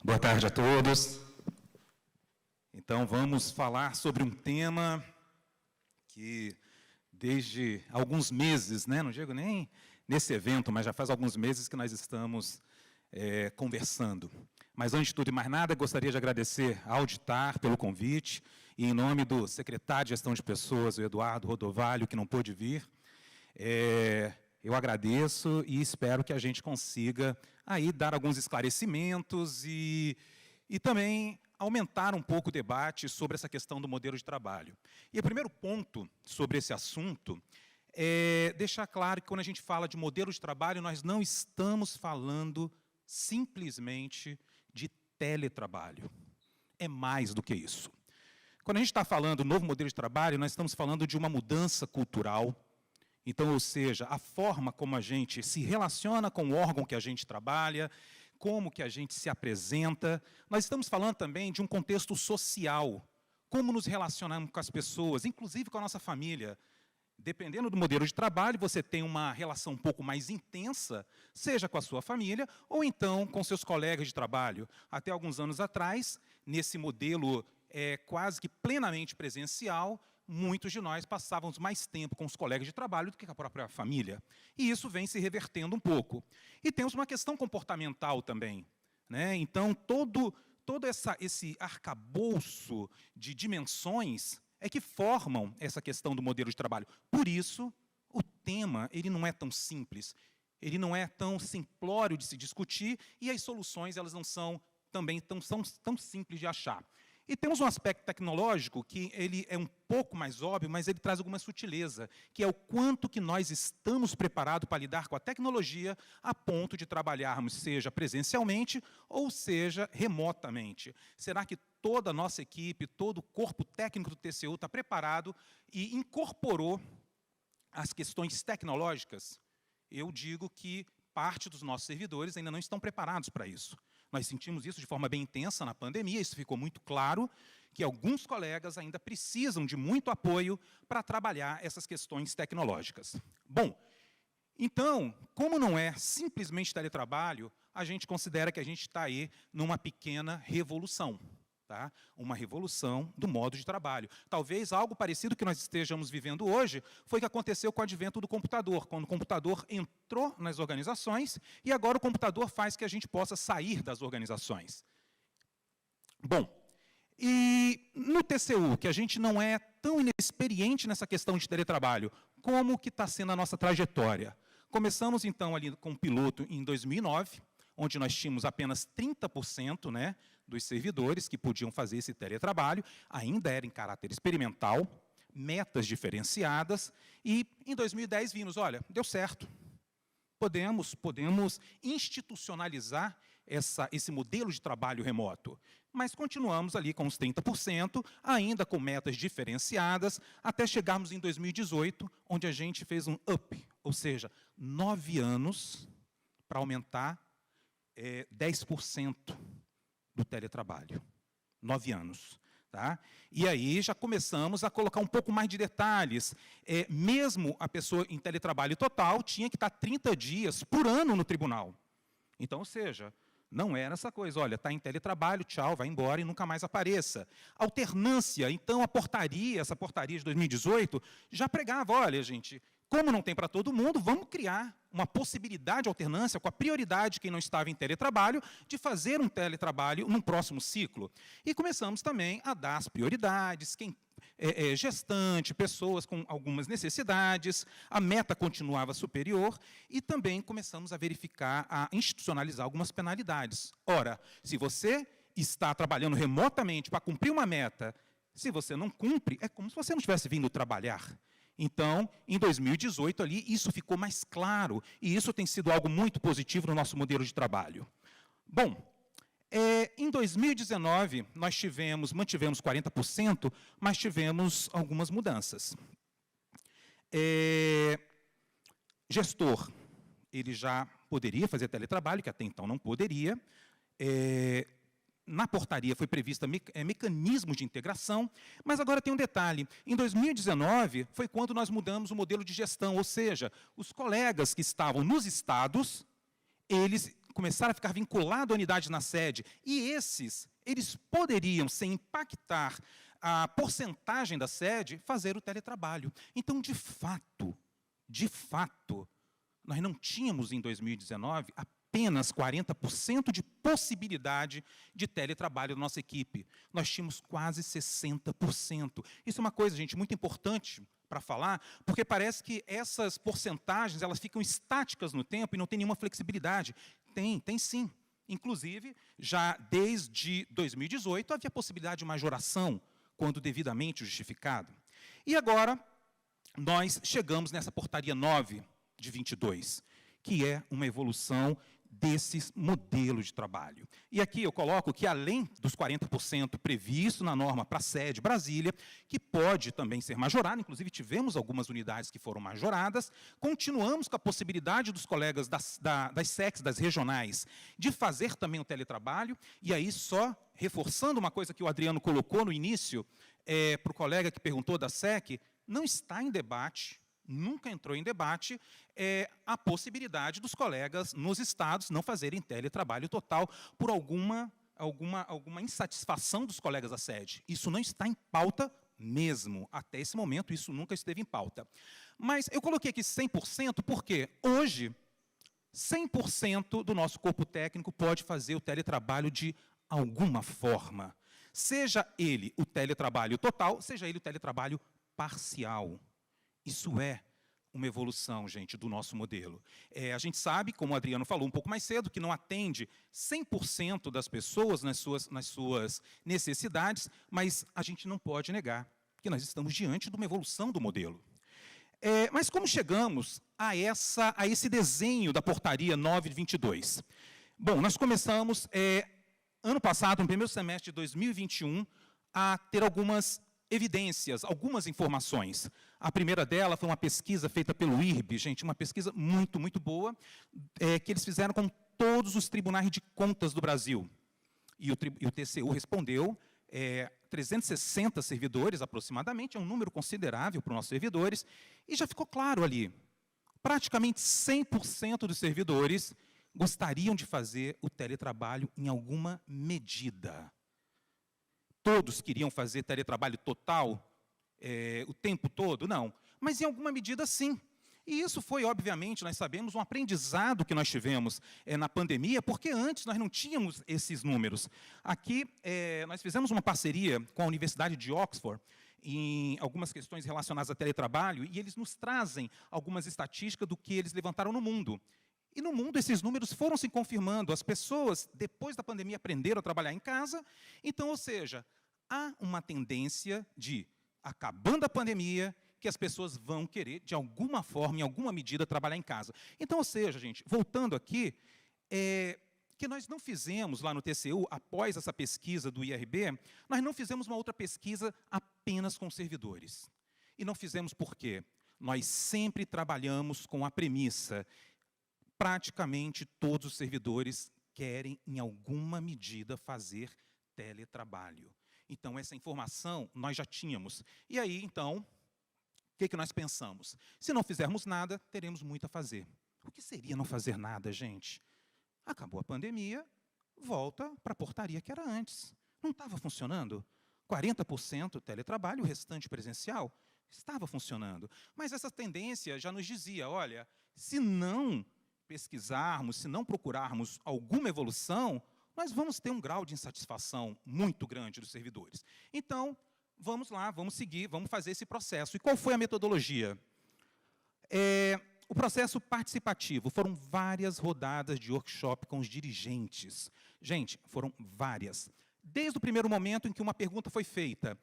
Boa tarde a todos. Então, vamos falar sobre um tema que, desde alguns meses, não digo nem nesse evento, mas já faz alguns meses que nós estamos conversando. Mas, antes de tudo e mais nada, gostaria de agradecer ao Auditar pelo convite, e em nome do secretário de Gestão de Pessoas, o Eduardo Rodovalho, que não pôde vir, eu agradeço e espero que a gente consiga aí dar alguns esclarecimentos e também aumentar um pouco o debate sobre essa questão do modelo de trabalho. E o primeiro ponto sobre esse assunto é deixar claro que, quando a gente fala de modelo de trabalho, nós não estamos falando simplesmente de teletrabalho. É mais do que isso. Quando a gente está falando do novo modelo de trabalho, nós estamos falando de uma mudança cultural. Então, ou seja, a forma como a gente se relaciona com o órgão que a gente trabalha, como que a gente se apresenta. Nós estamos falando também de um contexto social, como nos relacionamos com as pessoas, inclusive com a nossa família. Dependendo do modelo de trabalho, você tem uma relação um pouco mais intensa, seja com a sua família, ou então com seus colegas de trabalho. Até alguns anos atrás, nesse modelo quase que plenamente presencial, muitos de nós passávamos mais tempo com os colegas de trabalho do que com a própria família. E isso vem se revertendo um pouco. E temos uma questão comportamental também. Então, todo esse arcabouço de dimensões é que formam essa questão do modelo de trabalho. Por isso, o tema ele não é tão simples, ele não é tão simplório de se discutir, e as soluções elas não são também tão simples de achar. E temos um aspecto tecnológico que ele é um pouco mais óbvio, mas ele traz alguma sutileza, que é o quanto que nós estamos preparados para lidar com a tecnologia a ponto de trabalharmos, seja presencialmente ou seja remotamente. Será que toda a nossa equipe, todo o corpo técnico do TCU está preparado e incorporou as questões tecnológicas? Eu digo que parte dos nossos servidores ainda não estão preparados para isso. Nós sentimos isso de forma bem intensa na pandemia, isso ficou muito claro, que alguns colegas ainda precisam de muito apoio para trabalhar essas questões tecnológicas. Bom, então, como não é simplesmente teletrabalho, a gente considera que a gente está aí numa pequena revolução. Tá? Uma revolução do modo de trabalho. Talvez algo parecido que nós estejamos vivendo hoje foi o que aconteceu com o advento do computador, quando o computador entrou nas organizações e agora o computador faz que a gente possa sair das organizações. Bom, e no TCU, que a gente não é tão inexperiente nessa questão de teletrabalho, como que está sendo a nossa trajetória? Começamos, então, ali com o piloto em 2009, onde nós tínhamos apenas 30% dos servidores que podiam fazer esse teletrabalho, ainda era em caráter experimental, metas diferenciadas, e em 2010 vimos, olha, deu certo, podemos institucionalizar esse modelo de trabalho remoto, mas continuamos ali com os 30%, ainda com metas diferenciadas, até chegarmos em 2018, onde a gente fez um up, ou seja, 9 anos para aumentar 10% do teletrabalho. 9 anos. Tá? E aí já começamos a colocar um pouco mais de detalhes. Mesmo a pessoa em teletrabalho total tinha que estar 30 dias por ano no tribunal. Então, ou seja, não era essa coisa, olha, está em teletrabalho, tchau, vai embora e nunca mais apareça. Alternância, então essa portaria de 2018, já pregava, olha, gente, como não tem para todo mundo, vamos criar uma possibilidade de alternância com a prioridade de quem não estava em teletrabalho, de fazer um teletrabalho num próximo ciclo. E começamos também a dar as prioridades, quem gestante, pessoas com algumas necessidades, a meta continuava superior, e também começamos a verificar, a institucionalizar algumas penalidades. Ora, se você está trabalhando remotamente para cumprir uma meta, se você não cumpre, é como se você não estivesse vindo trabalhar. Então, em 2018, ali, isso ficou mais claro, e isso tem sido algo muito positivo no nosso modelo de trabalho. Bom, em 2019, nós mantivemos 40%, mas tivemos algumas mudanças. Gestor, ele já poderia fazer teletrabalho, que até então não poderia. Na portaria foi prevista mecanismos de integração, mas agora tem um detalhe. Em 2019, foi quando nós mudamos o modelo de gestão, ou seja, os colegas que estavam nos estados, eles começaram a ficar vinculados à unidade na sede, e eles poderiam, sem impactar a porcentagem da sede, fazer o teletrabalho. Então, de fato, nós não tínhamos, em 2019, apenas 40% de possibilidade de teletrabalho da nossa equipe. Nós tínhamos quase 60%. Isso é uma coisa, gente, muito importante para falar, porque parece que essas porcentagens elas ficam estáticas no tempo e não tem nenhuma flexibilidade. Tem sim. Inclusive, já desde 2018, havia possibilidade de majoração, quando devidamente justificado. E agora, nós chegamos nessa portaria 9 de 22, que é uma evolução desses modelos de trabalho. E aqui eu coloco que, além dos 40% previsto na norma para a sede Brasília, que pode também ser majorado, inclusive tivemos algumas unidades que foram majoradas, continuamos com a possibilidade dos colegas das SECs, das regionais, de fazer também o teletrabalho, e aí só reforçando uma coisa que o Adriano colocou no início, para o colega que perguntou da SEC, não está em debate, nunca entrou em debate, a possibilidade dos colegas nos estados não fazerem teletrabalho total por alguma insatisfação dos colegas da sede. Isso não está em pauta mesmo. Até esse momento, isso nunca esteve em pauta. Mas eu coloquei aqui 100% porque hoje 100% do nosso corpo técnico pode fazer o teletrabalho de alguma forma. Seja ele o teletrabalho total, seja ele o teletrabalho parcial. Isso é uma evolução, gente, do nosso modelo. A gente sabe, como o Adriano falou um pouco mais cedo, que não atende 100% das pessoas nas suas necessidades, mas a gente não pode negar que nós estamos diante de uma evolução do modelo. Mas como chegamos a esse desenho da portaria 9 de 22? Bom, nós começamos, ano passado, no primeiro semestre de 2021, a ter algumas evidências, algumas informações. A primeira dela foi uma pesquisa feita pelo IRB, gente, uma pesquisa muito, muito boa, que eles fizeram com todos os tribunais de contas do Brasil. E o TCU respondeu, 360 servidores aproximadamente, é um número considerável para os nossos servidores, e já ficou claro ali, praticamente 100% dos servidores gostariam de fazer o teletrabalho em alguma medida. Todos queriam fazer teletrabalho total o tempo todo? Não. Mas, em alguma medida, sim. E isso foi, obviamente, nós sabemos, um aprendizado que nós tivemos na pandemia, porque antes nós não tínhamos esses números. Aqui, nós fizemos uma parceria com a Universidade de Oxford, em algumas questões relacionadas a teletrabalho, e eles nos trazem algumas estatísticas do que eles levantaram no mundo. E no mundo, esses números foram se confirmando. As pessoas, depois da pandemia, aprenderam a trabalhar em casa. Então, ou seja, há uma tendência de, acabando a pandemia, que as pessoas vão querer, de alguma forma, em alguma medida, trabalhar em casa. Então, ou seja, gente, voltando aqui, que nós não fizemos lá no TCU, após essa pesquisa do IRB, nós não fizemos uma outra pesquisa apenas com servidores. E não fizemos por quê? Nós sempre trabalhamos com a premissa: praticamente todos os servidores querem, em alguma medida, fazer teletrabalho. Então, essa informação nós já tínhamos. E aí, então, o que nós pensamos? Se não fizermos nada, teremos muito a fazer. O que seria não fazer nada, gente? Acabou a pandemia, volta para a portaria que era antes. Não estava funcionando? 40% teletrabalho, o restante presencial? Estava funcionando. Mas essa tendência já nos dizia, olha, se não pesquisarmos, se não procurarmos alguma evolução, nós vamos ter um grau de insatisfação muito grande dos servidores. Então, vamos lá, vamos seguir, vamos fazer esse processo. E qual foi a metodologia? O processo participativo. Foram várias rodadas de workshop com os dirigentes. Gente, foram várias. Desde o primeiro momento em que uma pergunta foi feita,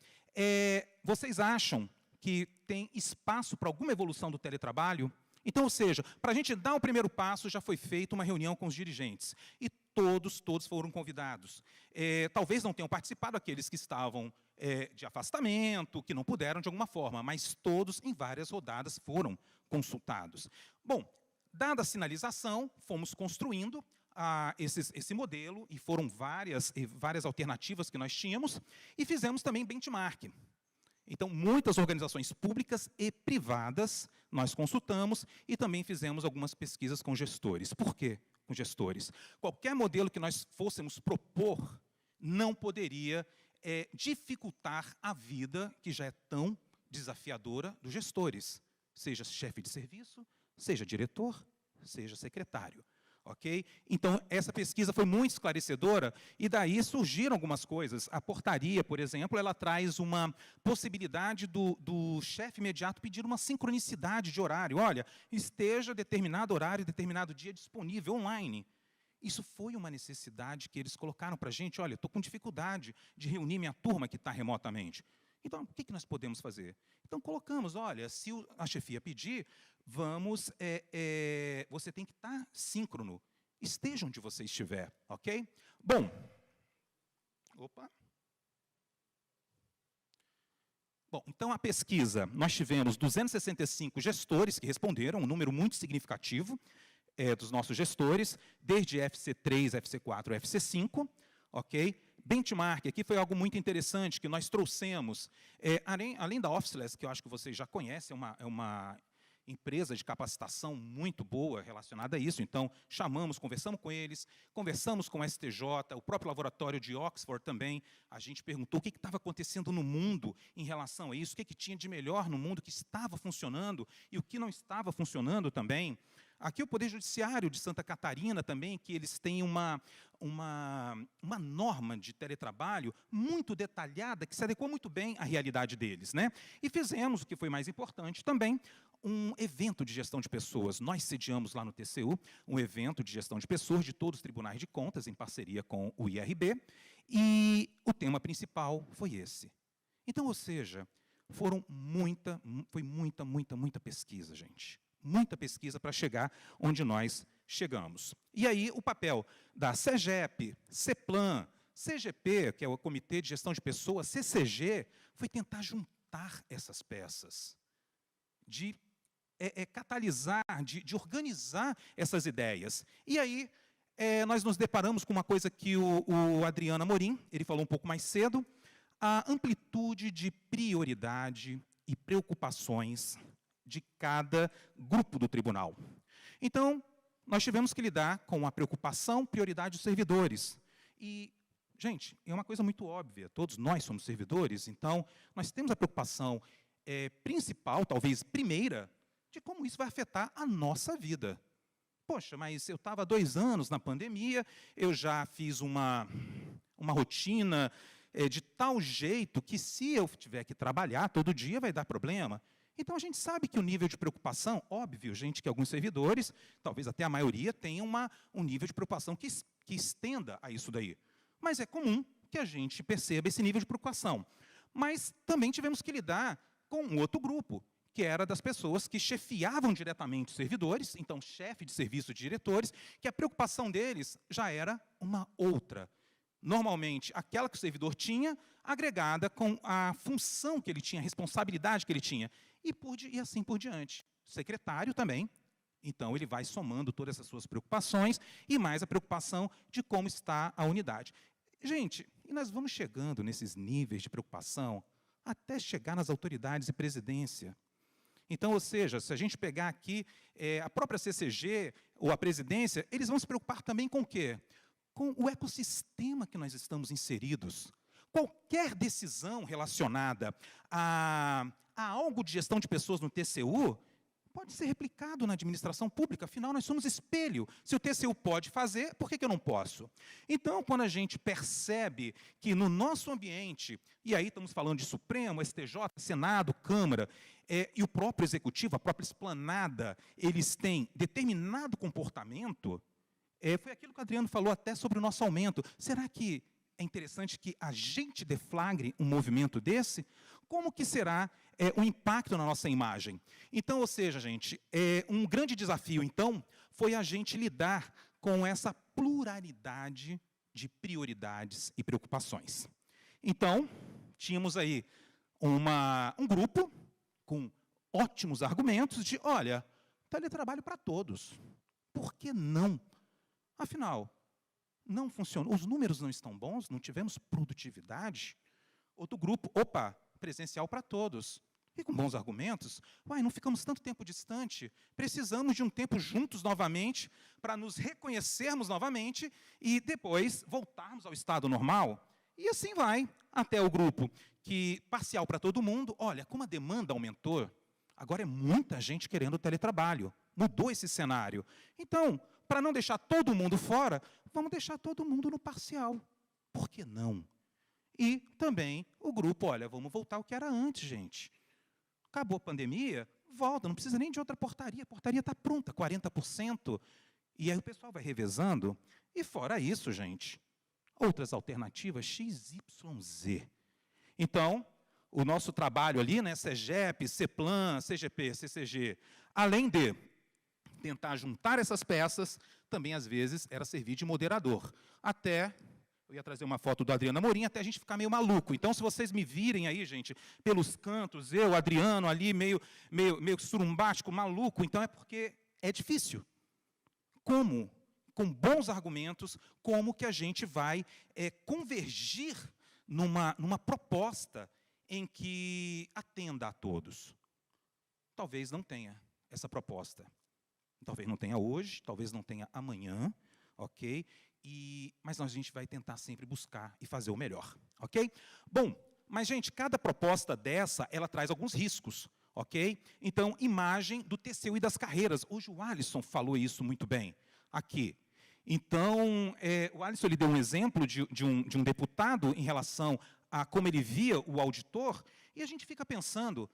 vocês acham que tem espaço para alguma evolução do teletrabalho? Então, ou seja, para a gente dar o primeiro passo, já foi feita uma reunião com os dirigentes. E todos foram convidados. Talvez não tenham participado aqueles que estavam de afastamento, que não puderam de alguma forma, mas todos, em várias rodadas, foram consultados. Bom, dada a sinalização, fomos construindo esse modelo, e foram várias alternativas que nós tínhamos, e fizemos também benchmark. Então, muitas organizações públicas e privadas nós consultamos, e também fizemos algumas pesquisas com gestores. Por quê? com gestores. Qualquer modelo que nós fôssemos propor não poderia dificultar a vida, que já é tão desafiadora, dos gestores, seja chefe de serviço, seja diretor, seja secretário. Ok? Então, essa pesquisa foi muito esclarecedora e daí surgiram algumas coisas. A portaria, por exemplo, ela traz uma possibilidade do chefe imediato pedir uma sincronicidade de horário. Olha, esteja determinado horário, determinado dia disponível online. Isso foi uma necessidade que eles colocaram para a gente. Olha, estou com dificuldade de reunir minha turma que está remotamente. Então, o que nós podemos fazer? Então, colocamos, olha, se a chefia pedir, você tem que estar síncrono. Esteja onde você estiver, ok? Bom, então a pesquisa, nós tivemos 265 gestores que responderam, um número muito significativo dos nossos gestores, desde FC3, FC4, FC5, ok? Benchmark, aqui foi algo muito interessante que nós trouxemos, além da Officeless, que eu acho que vocês já conhecem, é uma empresa de capacitação muito boa relacionada a isso, então chamamos, conversamos com eles, conversamos com o STJ, o próprio laboratório de Oxford também, a gente perguntou o que estava acontecendo no mundo em relação a isso, o que tinha de melhor no mundo que estava funcionando e o que não estava funcionando também. Aqui o Poder Judiciário de Santa Catarina também, que eles têm uma norma de teletrabalho muito detalhada, que se adequou muito bem à realidade deles, né? E fizemos, o que foi mais importante também, um evento de gestão de pessoas. Nós sediamos lá no TCU um evento de gestão de pessoas de todos os tribunais de contas, em parceria com o IRB, e o tema principal foi esse. Então, ou seja, foi muita pesquisa, gente. Muita pesquisa para chegar onde nós chegamos. E aí, o papel da CEGEP, CEPLAN, CGP, que é o Comitê de Gestão de Pessoas, CCG, foi tentar juntar essas peças, de catalisar, de organizar essas ideias. E aí, nós nos deparamos com uma coisa que o Adriano Amorim, ele falou um pouco mais cedo, a amplitude de prioridade e preocupações de cada grupo do tribunal. Então, nós tivemos que lidar com a preocupação, prioridade dos servidores. E, gente, é uma coisa muito óbvia, todos nós somos servidores, então, nós temos a preocupação principal, talvez primeira, de como isso vai afetar a nossa vida. Poxa, mas eu estava há 2 anos na pandemia, eu já fiz uma rotina de tal jeito que, se eu tiver que trabalhar todo dia, vai dar problema. Então, a gente sabe que o nível de preocupação, óbvio, gente, que alguns servidores, talvez até a maioria, tenham um nível de preocupação que estenda a isso daí. Mas é comum que a gente perceba esse nível de preocupação. Mas também tivemos que lidar com um outro grupo, que era das pessoas que chefiavam diretamente os servidores, então, chefe de serviço de diretores, que a preocupação deles já era uma outra. Normalmente, aquela que o servidor tinha, agregada com a função que ele tinha, a responsabilidade que ele tinha, e assim por diante. O secretário também, então ele vai somando todas essas suas preocupações, e mais a preocupação de como está a unidade. Gente, e nós vamos chegando nesses níveis de preocupação, até chegar nas autoridades e presidência. Então, ou seja, se a gente pegar aqui a própria CCG ou a presidência, eles vão se preocupar também com o quê? Com o ecossistema que nós estamos inseridos. Qualquer decisão relacionada a algo de gestão de pessoas no TCU pode ser replicado na administração pública, afinal, nós somos espelho. Se o TCU pode fazer, por que eu não posso? Então, quando a gente percebe que no nosso ambiente, e aí estamos falando de Supremo, STJ, Senado, Câmara, e o próprio Executivo, a própria esplanada, eles têm determinado comportamento, foi aquilo que o Adriano falou até sobre o nosso aumento. Será que é interessante que a gente deflagre um movimento desse? Como que será o impacto na nossa imagem? Então, ou seja, gente, um grande desafio, então, foi a gente lidar com essa pluralidade de prioridades e preocupações. Então, tínhamos aí um grupo com ótimos argumentos de, olha, teletrabalho para todos. Por que não? Afinal, não funcionou, os números não estão bons, não tivemos produtividade. Outro grupo, presencial para todos. E com bons argumentos, não ficamos tanto tempo distante, precisamos de um tempo juntos novamente, para nos reconhecermos novamente e depois voltarmos ao estado normal. E assim vai, até o grupo que parcial para todo mundo. Olha, como a demanda aumentou, agora é muita gente querendo teletrabalho, mudou esse cenário. Então, para não deixar todo mundo fora, vamos deixar todo mundo no parcial. Por que não? E também o grupo, olha, vamos voltar ao que era antes, gente. Acabou a pandemia, volta, não precisa nem de outra portaria, a portaria está pronta, 40%, e aí o pessoal vai revezando. E fora isso, gente, outras alternativas, XYZ. Então, o nosso trabalho ali, né, CEGEP, CEPLAN, CGP, CCG, além de tentar juntar essas peças, também, às vezes, era servir de moderador. Até, eu ia trazer uma foto do Adriano Amorim, até a gente ficar meio maluco. Então, se vocês me virem aí, gente, pelos cantos, eu, Adriano, ali, meio surumbático, maluco, então é porque é difícil. Como, com bons argumentos, como que a gente vai convergir numa proposta em que atenda a todos? Talvez não tenha essa proposta. Talvez não tenha hoje, talvez não tenha amanhã, ok? Mas a gente vai tentar sempre buscar e fazer o melhor, ok? Bom, mas, gente, cada proposta dessa, ela traz alguns riscos, ok? Então, imagem do TCU e das carreiras. Hoje o Alisson falou isso muito bem aqui. Então, o Alisson ele deu um exemplo de um deputado em relação a como ele via o auditor, e a gente fica pensando,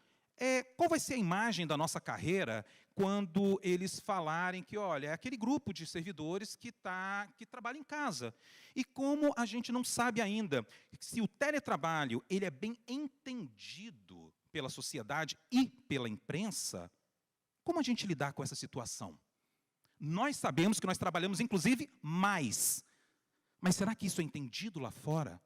qual vai ser a imagem da nossa carreira quando eles falarem que, olha, é aquele grupo de servidores que trabalha em casa. E como a gente não sabe ainda se o teletrabalho ele é bem entendido pela sociedade e pela imprensa, como a gente lidar com essa situação? Nós sabemos que nós trabalhamos, inclusive, mais. Mas será que isso é entendido lá fora?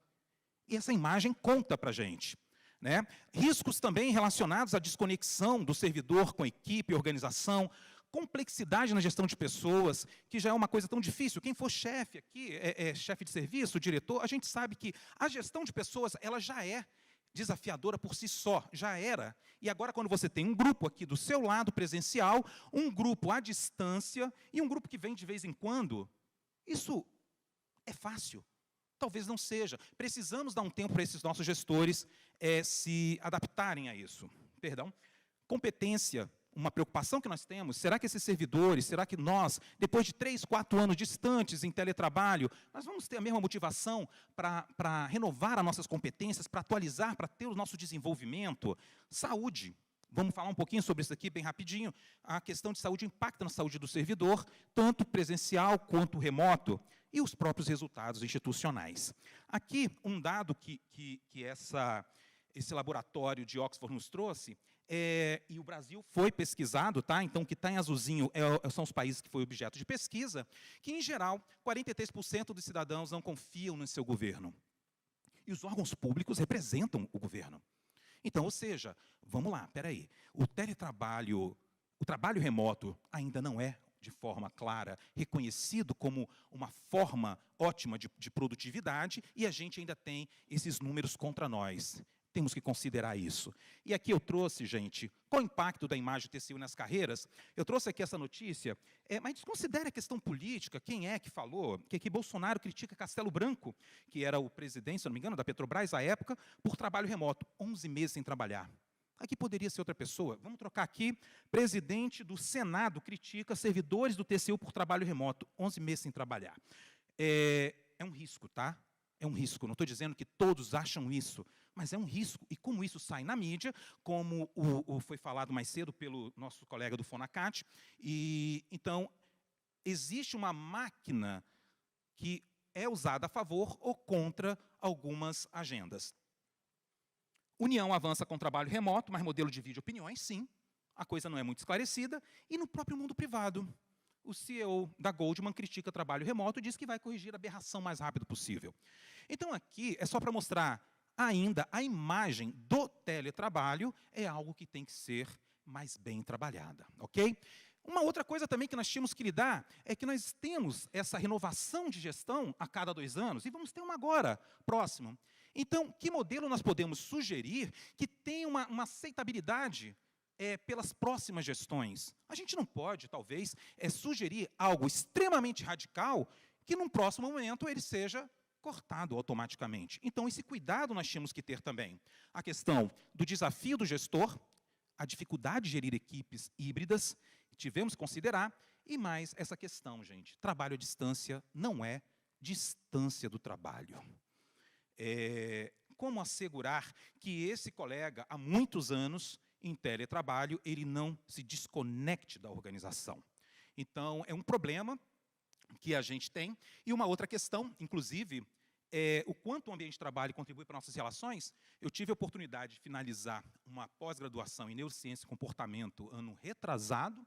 E essa imagem conta para a gente. Né? Riscos também relacionados à desconexão do servidor com a equipe, organização, complexidade na gestão de pessoas, que já é uma coisa tão difícil. Quem for chefe aqui, chefe de serviço, diretor, a gente sabe que a gestão de pessoas ela já é desafiadora por si só, já era. E agora, quando você tem um grupo aqui do seu lado presencial, um grupo à distância e um grupo que vem de vez em quando, isso é fácil. Talvez não seja. Precisamos dar um tempo para esses nossos gestores se adaptarem a isso. Perdão. Competência, uma preocupação que nós temos, será que esses servidores, será que nós, depois de 3, 4 anos distantes em teletrabalho, nós vamos ter a mesma motivação para renovar as nossas competências, para atualizar, para ter o nosso desenvolvimento? Saúde. Vamos falar um pouquinho sobre isso aqui bem rapidinho. A questão de saúde impacta na saúde do servidor, tanto presencial quanto remoto, e os próprios resultados institucionais. Aqui, um dado que esse laboratório de Oxford nos trouxe, e o Brasil foi pesquisado, tá? Então, o que está em azulzinho são os países que foi objeto de pesquisa, que, em geral, 43% dos cidadãos não confiam no seu governo. E os órgãos públicos representam o governo. Então, ou seja, vamos lá, espera aí, o teletrabalho, o trabalho remoto ainda não é, de forma clara, reconhecido como uma forma ótima de produtividade, e a gente ainda tem esses números contra nós. Temos que considerar isso. E aqui eu trouxe, gente, qual o impacto da imagem do TCU nas carreiras? Eu trouxe aqui essa notícia, mas desconsidere a questão política, quem é que falou, que aqui Bolsonaro critica Castelo Branco, que era o presidente, se não me engano, da Petrobras, à época, por trabalho remoto, 11 meses sem trabalhar. Aqui poderia ser outra pessoa. Vamos trocar aqui, presidente do Senado critica servidores do TCU por trabalho remoto, 11 meses sem trabalhar. É um risco, tá? É um risco, não estou dizendo que todos acham isso, mas é um risco. E como isso sai na mídia, como foi falado mais cedo pelo nosso colega do Fonacat, então, existe uma máquina que é usada a favor ou contra algumas agendas. União avança com trabalho remoto, mas modelo divide opiniões, sim. A coisa não é muito esclarecida. E no próprio mundo privado, o CEO da Goldman critica trabalho remoto e diz que vai corrigir a aberração o mais rápido possível. Então, aqui é só para mostrar ainda a imagem do teletrabalho é algo que tem que ser mais bem trabalhada, ok? Uma outra coisa também que nós tínhamos que lidar é que nós temos essa renovação de gestão a cada 2 anos, e vamos ter uma agora, próximo. Então, que modelo nós podemos sugerir que tenha uma aceitabilidade pelas próximas gestões? A gente não pode, talvez, sugerir algo extremamente radical que, num próximo momento, ele seja cortado automaticamente. Então, esse cuidado nós tínhamos que ter também. A questão do desafio do gestor, a dificuldade de gerir equipes híbridas, tivemos que considerar, e mais essa questão, gente, trabalho à distância não é distância do trabalho. Como assegurar que esse colega, há muitos anos, em teletrabalho, ele não se desconecte da organização? Então, é um problema que a gente tem. E uma outra questão, inclusive, o quanto o ambiente de trabalho contribui para nossas relações. Eu tive a oportunidade de finalizar uma pós-graduação em Neurociência e Comportamento, ano retrasado,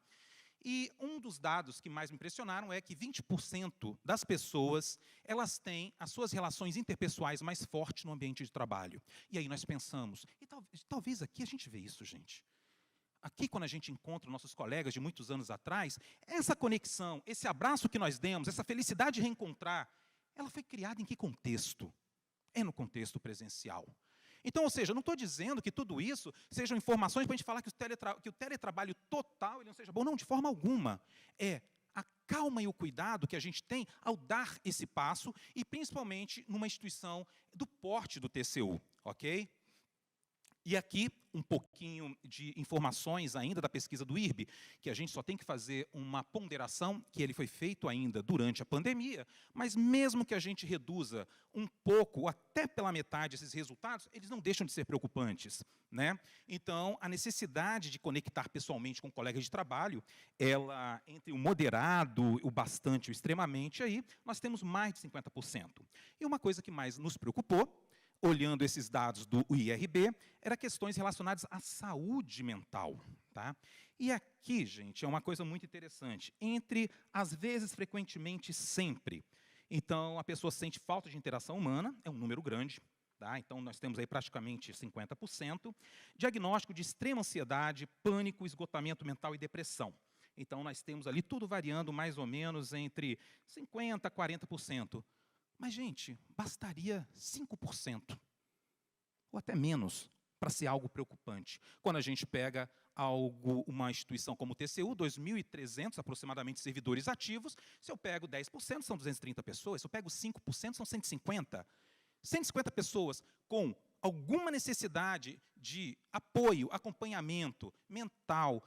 e um dos dados que mais me impressionaram é que 20% das pessoas, elas têm as suas relações interpessoais mais fortes no ambiente de trabalho. E aí nós pensamos, e talvez aqui a gente vê isso, gente. Aqui, quando a gente encontra nossos colegas de muitos anos atrás, essa conexão, esse abraço que nós demos, essa felicidade de reencontrar, ela foi criada em que contexto? É no contexto presencial. Então, ou seja, não estou dizendo que tudo isso sejam informações para a gente falar que o teletrabalho total ele não seja bom. Não, de forma alguma. É a calma e o cuidado que a gente tem ao dar esse passo, e principalmente numa instituição do porte do TCU, ok? E aqui, um pouquinho de informações ainda da pesquisa do IRB, que a gente só tem que fazer uma ponderação, que ele foi feito ainda durante a pandemia, mas mesmo que a gente reduza um pouco, ou até pela metade, esses resultados, eles não deixam de ser preocupantes, né? Então, a necessidade de conectar pessoalmente com colegas de trabalho, ela, entre o moderado, o bastante e o extremamente, aí, nós temos mais de 50%. E uma coisa que mais nos preocupou, olhando esses dados do IRB, eram questões relacionadas à saúde mental. Tá? E aqui, gente, é uma coisa muito interessante. Entre, às vezes, frequentemente, sempre. Então, a pessoa sente falta de interação humana, é um número grande. Tá? Então, nós temos aí praticamente 50%. Diagnóstico de extrema ansiedade, pânico, esgotamento mental e depressão. Então, nós temos ali tudo variando mais ou menos entre 50% a 40%. Mas, gente, bastaria 5%, ou até menos, para ser algo preocupante. Quando a gente pega uma instituição como o TCU, 2.300 aproximadamente servidores ativos, se eu pego 10%, são 230 pessoas, se eu pego 5%, são 150. 150 pessoas com alguma necessidade de apoio, acompanhamento mental,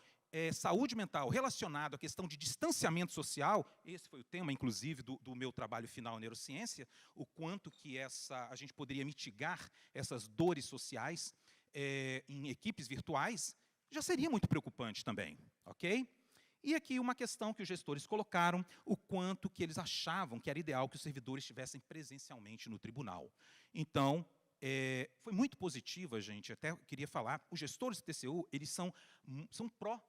saúde mental relacionado à questão de distanciamento social, esse foi o tema, inclusive, do meu trabalho final em neurociência, o quanto que a gente poderia mitigar essas dores sociais em equipes virtuais, já seria muito preocupante também, ok? E aqui uma questão que os gestores colocaram, o quanto que eles achavam que era ideal que os servidores estivessem presencialmente no tribunal. Então, foi muito positiva, gente, até queria falar, os gestores do TCU, eles são pró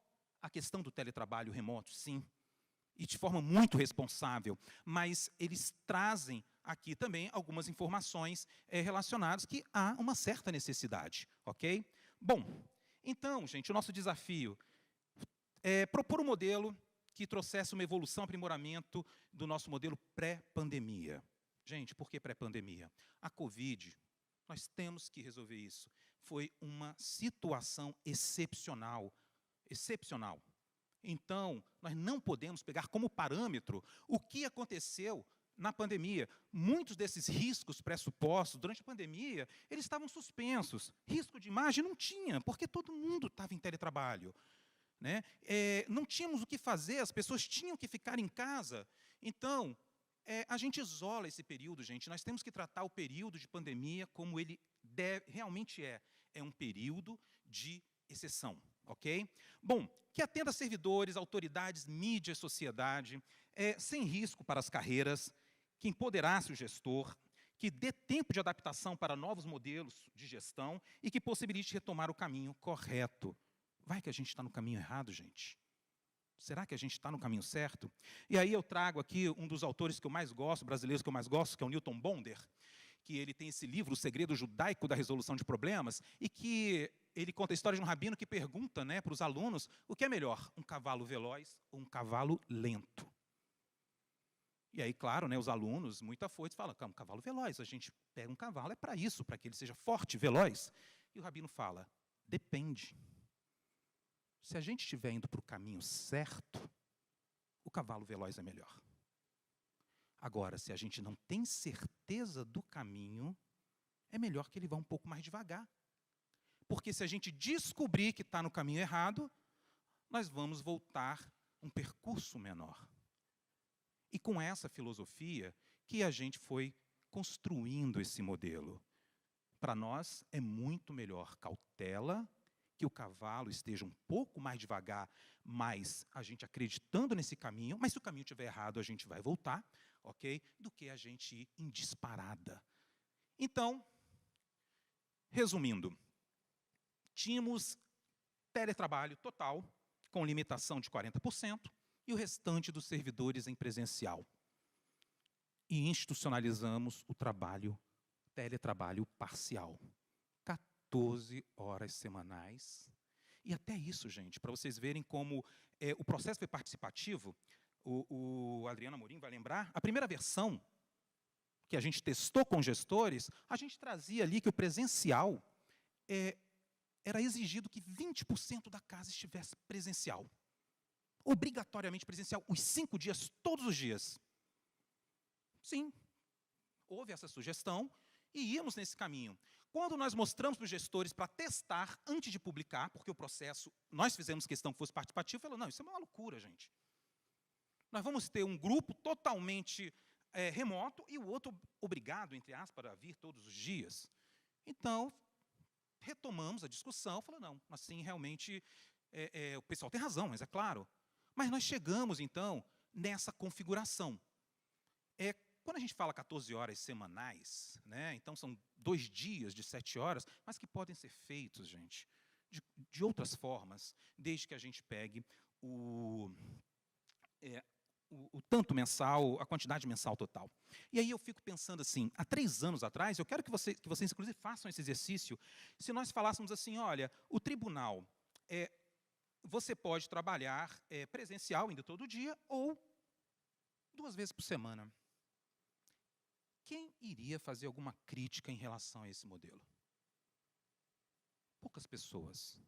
a questão do teletrabalho remoto, sim, e de forma muito responsável, mas eles trazem aqui também algumas informações relacionadas que há uma certa necessidade, ok? Bom, então, gente, o nosso desafio é propor um modelo que trouxesse uma evolução, aprimoramento do nosso modelo pré-pandemia. Gente, por que pré-pandemia? A Covid, nós temos que resolver isso. Foi uma situação excepcional. Excepcional. Então, nós não podemos pegar como parâmetro o que aconteceu na pandemia. Muitos desses riscos pressupostos durante a pandemia, eles estavam suspensos. Risco de imagem não tinha, porque todo mundo estava em teletrabalho. Né? Não tínhamos o que fazer, as pessoas tinham que ficar em casa. Então, a gente isola esse período, gente. Nós temos que tratar o período de pandemia como ele realmente é. É um período de exceção. Ok? Bom, que atenda servidores, autoridades, mídia e sociedade, sem risco para as carreiras, que empoderasse o gestor, que dê tempo de adaptação para novos modelos de gestão e que possibilite retomar o caminho correto. Vai que a gente está no caminho errado, gente? Será que a gente está no caminho certo? E aí eu trago aqui um dos autores que eu mais gosto, brasileiros que eu mais gosto, que é o Newton Bonder, que ele tem esse livro, O Segredo Judaico da Resolução de Problemas, e que ele conta a história de um rabino que pergunta, né, para os alunos o que é melhor, um cavalo veloz ou um cavalo lento. E aí, claro, né, os alunos, muito afoitos, falam, um cavalo veloz, a gente pega um cavalo, é para isso, para que ele seja forte, veloz. E o rabino fala, depende. Se a gente estiver indo para o caminho certo, o cavalo veloz é melhor. Agora, se a gente não tem certeza do caminho, é melhor que ele vá um pouco mais devagar. Porque se a gente descobrir que está no caminho errado, nós vamos voltar um percurso menor. E com essa filosofia que a gente foi construindo esse modelo. Para nós é muito melhor cautela, que o cavalo esteja um pouco mais devagar, mas a gente acreditando nesse caminho, mas se o caminho estiver errado, a gente vai voltar, ok? Do que a gente ir em disparada. Então, resumindo, tínhamos teletrabalho total, com limitação de 40%, e o restante dos servidores em presencial. E institucionalizamos o teletrabalho parcial. 14 horas semanais. E até isso, gente, para vocês verem como o processo foi participativo, o Adriano Amorim vai lembrar, a primeira versão que a gente testou com gestores, a gente trazia ali que o presencial era exigido que 20% da casa estivesse presencial. Obrigatoriamente presencial, os 5 dias, todos os dias. Sim, houve essa sugestão e íamos nesse caminho. Quando nós mostramos para os gestores para testar antes de publicar, porque o processo, nós fizemos questão que fosse participativo, falou, não, isso é uma loucura, gente. Nós vamos ter um grupo totalmente remoto e o outro obrigado, entre aspas, a vir todos os dias. Então, retomamos a discussão, falou, não, assim, realmente, o pessoal tem razão, mas é claro. Mas nós chegamos, então, nessa configuração. Quando a gente fala 14 horas semanais, né, então são 2 dias de 7 horas, mas que podem ser feitos, gente, de outras formas, desde que a gente pegue o tanto mensal, a quantidade mensal total. E aí eu fico pensando assim, há 3 anos atrás, eu quero que vocês inclusive, façam esse exercício, se nós falássemos assim, olha, o tribunal, você pode trabalhar presencial ainda todo dia, ou 2 vezes por semana. Quem iria fazer alguma crítica em relação a esse modelo? Poucas pessoas.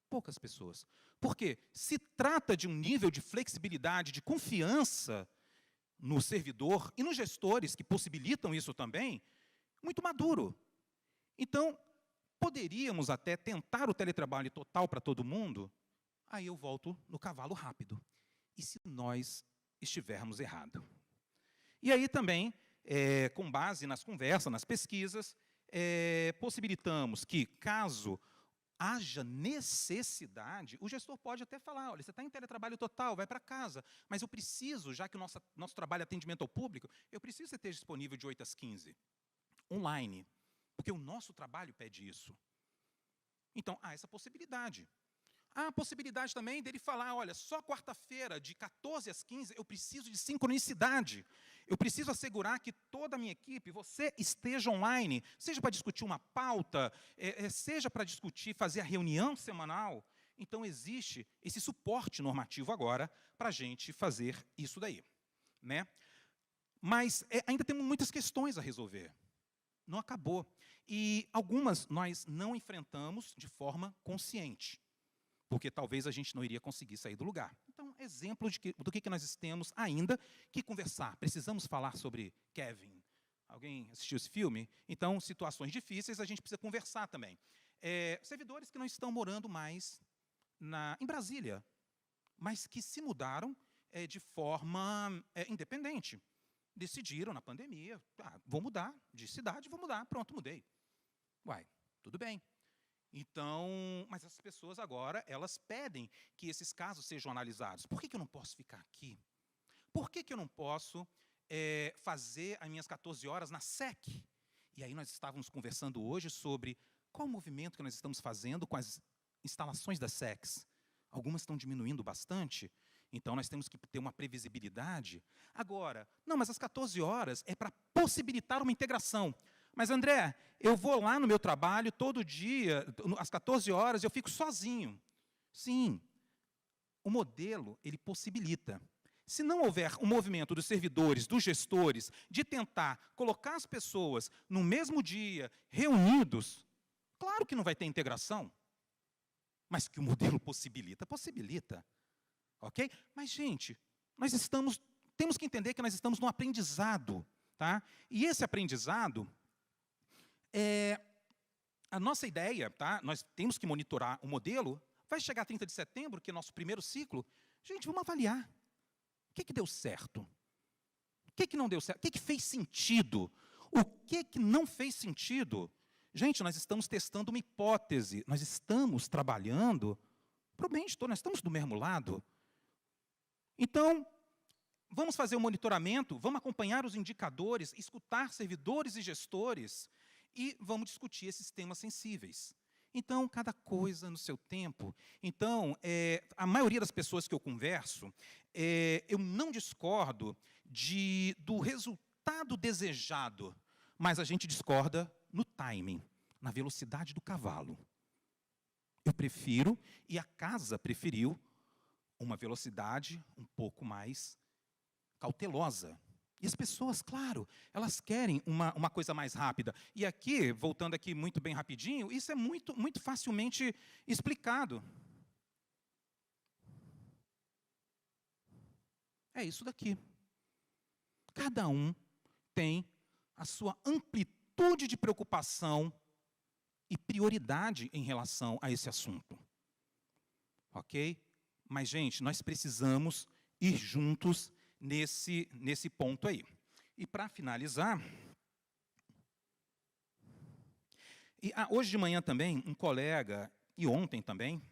Poucas pessoas. Porque se trata de um nível de flexibilidade, de confiança no servidor e nos gestores que possibilitam isso também, muito maduro. Então, poderíamos até tentar o teletrabalho total para todo mundo, aí eu volto no cavalo rápido. E se nós estivermos errados? E aí também, com base nas conversas, nas pesquisas, possibilitamos que, caso haja necessidade, o gestor pode até falar, olha, você está em teletrabalho total, vai para casa, mas eu preciso, já que o nosso trabalho é atendimento ao público, eu preciso que você esteja disponível de 8 às 15, online, porque o nosso trabalho pede isso. Então, há essa possibilidade. Há a possibilidade também dele falar, olha, só quarta-feira, de 14 às 15, eu preciso de sincronicidade. Eu preciso assegurar que toda a minha equipe, você esteja online, seja para discutir uma pauta, seja para discutir, fazer a reunião semanal. Então, existe esse suporte normativo agora para a gente fazer isso daí. Né? Mas ainda temos muitas questões a resolver. Não acabou. E algumas nós não enfrentamos de forma consciente, porque talvez a gente não iria conseguir sair do lugar. Então, exemplo do que nós temos ainda que conversar. Precisamos falar sobre Kevin. Alguém assistiu esse filme? Então, situações difíceis, a gente precisa conversar também. Servidores que não estão morando mais em Brasília, mas que se mudaram de forma independente. Decidiram, na pandemia, vou mudar de cidade, vou mudar, pronto, mudei. Uai, tudo bem. Então, mas as pessoas agora, elas pedem que esses casos sejam analisados. Por que eu não posso ficar aqui? Por que eu não posso fazer as minhas 14 horas na SEC? E aí nós estávamos conversando hoje sobre qual o movimento que nós estamos fazendo com as instalações das SECs. Algumas estão diminuindo bastante, então nós temos que ter uma previsibilidade. Agora, não, mas as 14 horas é para possibilitar uma integração. Mas, André, Eu vou lá no meu trabalho todo dia, às 14 horas, eu fico sozinho. Sim, o modelo, ele possibilita. Se não houver um movimento dos servidores, dos gestores, de tentar colocar as pessoas no mesmo dia, reunidos, claro que não vai ter integração. Mas que o modelo possibilita, possibilita. Ok? Mas, gente, temos que entender que nós estamos num aprendizado. Tá? E esse aprendizado, a nossa ideia, tá? Nós temos que monitorar o modelo, vai chegar a 30 de setembro, que é nosso primeiro ciclo. Gente, vamos avaliar. O que deu certo? O que não deu certo? O que fez sentido? O que não fez sentido? Gente, nós estamos testando uma hipótese, nós estamos trabalhando para o bem de todos, nós estamos do mesmo lado. Então, vamos fazer o monitoramento, vamos acompanhar os indicadores, escutar servidores e gestores e vamos discutir esses temas sensíveis. Então, cada coisa no seu tempo. Então, a maioria das pessoas que eu converso, eu não discordo do resultado desejado, mas a gente discorda no timing, na velocidade do cavalo. Eu prefiro, e a casa preferiu, uma velocidade um pouco mais cautelosa. E as pessoas, claro, elas querem uma coisa mais rápida. E aqui, voltando aqui muito bem rapidinho, isso é muito facilmente explicado. É isso daqui. Cada um tem a sua amplitude de preocupação e prioridade em relação a esse assunto. Ok? Mas, gente, nós precisamos ir juntos nesse ponto aí. E, para finalizar, hoje de manhã também, um colega, e ontem também,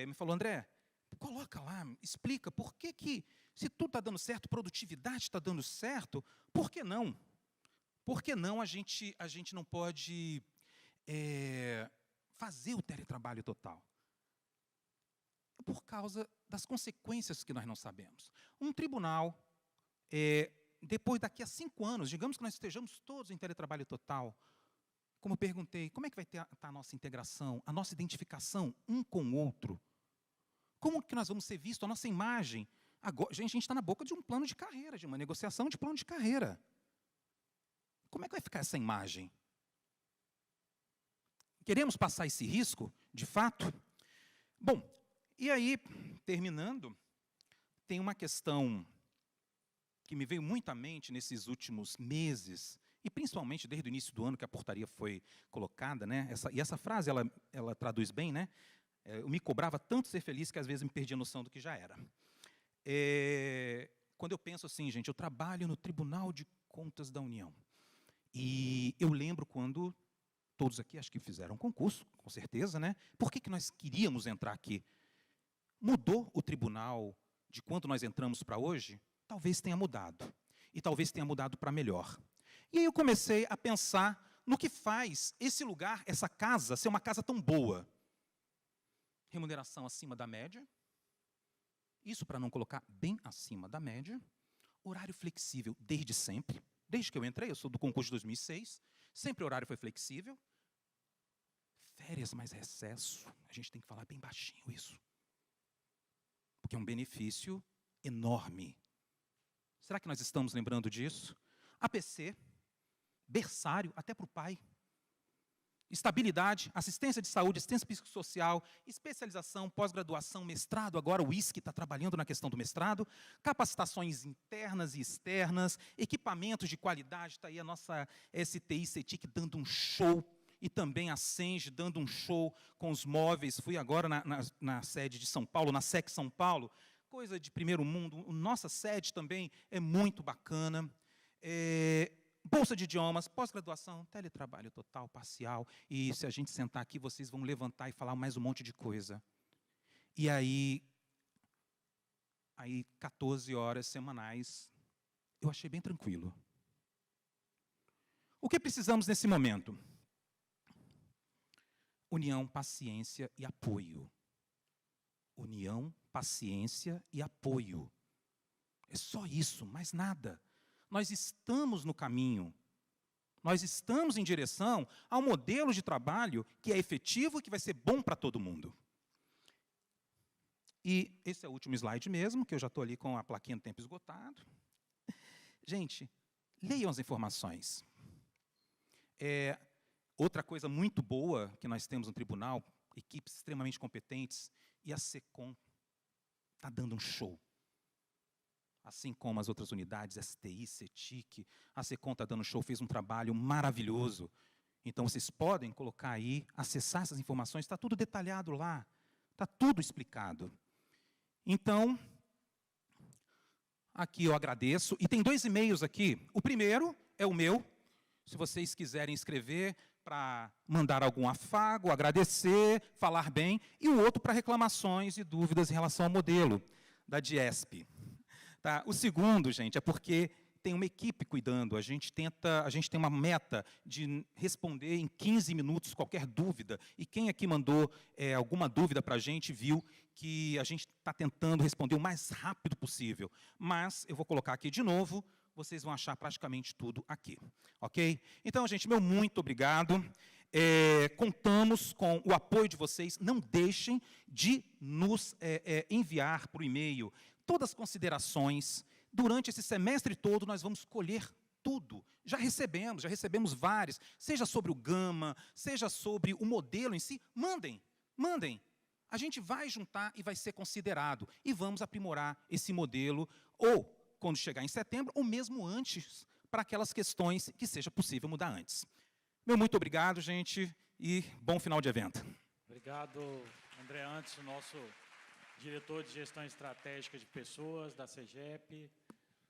me falou, André, coloca lá, explica por que se tudo está dando certo, produtividade está dando certo, por que não? Por que não a gente não pode fazer o teletrabalho total? Por causa das consequências que nós não sabemos. Um tribunal, depois daqui a 5 anos, digamos que nós estejamos todos em teletrabalho total, como eu perguntei, como é que vai estar a nossa integração, a nossa identificação um com o outro? Como que nós vamos ser vistos, a nossa imagem? Agora, gente, a gente está na boca de um plano de carreira, de uma negociação de plano de carreira. Como é que vai ficar essa imagem? Queremos passar esse risco, de fato? Bom, e aí, terminando, tem uma questão que me veio muito à mente nesses últimos meses, e principalmente desde o início do ano que a portaria foi colocada, né? Essa frase, ela traduz bem, né? Eu me cobrava tanto ser feliz que às vezes me perdi a noção do que já era. Quando eu penso assim, gente, eu trabalho no Tribunal de Contas da União. E eu lembro quando todos aqui acho que fizeram concurso, com certeza, né? Por que nós queríamos entrar aqui? Mudou o tribunal de quando nós entramos para hoje? Talvez tenha mudado. E talvez tenha mudado para melhor. E aí eu comecei a pensar no que faz esse lugar, essa casa, ser uma casa tão boa. Remuneração acima da média. Isso para não colocar bem acima da média. Horário flexível desde sempre. Desde que eu entrei, eu sou do concurso de 2006. Sempre o horário foi flexível. Férias mais recesso. A gente tem que falar bem baixinho isso. Porque é um benefício enorme. Será que nós estamos lembrando disso? APC, berçário, até para o pai. Estabilidade, assistência de saúde, assistência psicossocial, especialização, pós-graduação, mestrado, agora o ISC está trabalhando na questão do mestrado, capacitações internas e externas, equipamentos de qualidade, está aí a nossa STI, CETIC dando um show, e também a Senge dando um show com os móveis. Fui agora na sede de São Paulo, na SEC São Paulo, coisa de primeiro mundo. Nossa sede também é muito bacana. Bolsa de idiomas, pós-graduação, teletrabalho total, parcial. E se a gente sentar aqui, vocês vão levantar e falar mais um monte de coisa. E aí 14 horas semanais, eu achei bem tranquilo. O que precisamos nesse momento? União, paciência e apoio. União, paciência e apoio. É só isso, mais nada. Nós estamos no caminho. Nós estamos em direção a um modelo de trabalho que é efetivo e que vai ser bom para todo mundo. E esse é o último slide mesmo, que eu já estou ali com a plaquinha do tempo esgotado. Gente, leiam as informações. Outra coisa muito boa que nós temos no tribunal, equipes extremamente competentes, e a SECOM está dando um show. Assim como as outras unidades, STI, CETIC, a SECOM está dando um show, fez um trabalho maravilhoso. Então, vocês podem colocar aí, acessar essas informações, está tudo detalhado lá, está tudo explicado. Então, aqui eu agradeço, e tem 2 e-mails aqui. O primeiro é o meu, se vocês quiserem escrever para mandar algum afago, agradecer, falar bem, e o outro para reclamações e dúvidas em relação ao modelo da DIESP. Tá? O segundo, gente, é porque tem uma equipe cuidando, a gente tem uma meta de responder em 15 minutos qualquer dúvida, e quem aqui mandou alguma dúvida para a gente viu que a gente está tentando responder o mais rápido possível, mas eu vou colocar aqui de novo, vocês vão achar praticamente tudo aqui, ok? Então, gente, meu muito obrigado, contamos com o apoio de vocês, não deixem de nos enviar por e-mail todas as considerações. Durante esse semestre todo, nós vamos colher tudo. Já recebemos vários, seja sobre o Gama, seja sobre o modelo em si. Mandem. A gente vai juntar e vai ser considerado. E vamos aprimorar esse modelo, ou quando chegar em setembro, ou mesmo antes, para aquelas questões que seja possível mudar antes. Meu muito obrigado, gente, e bom final de evento. Obrigado, André Antes, nosso diretor de Gestão Estratégica de Pessoas da CEGEP.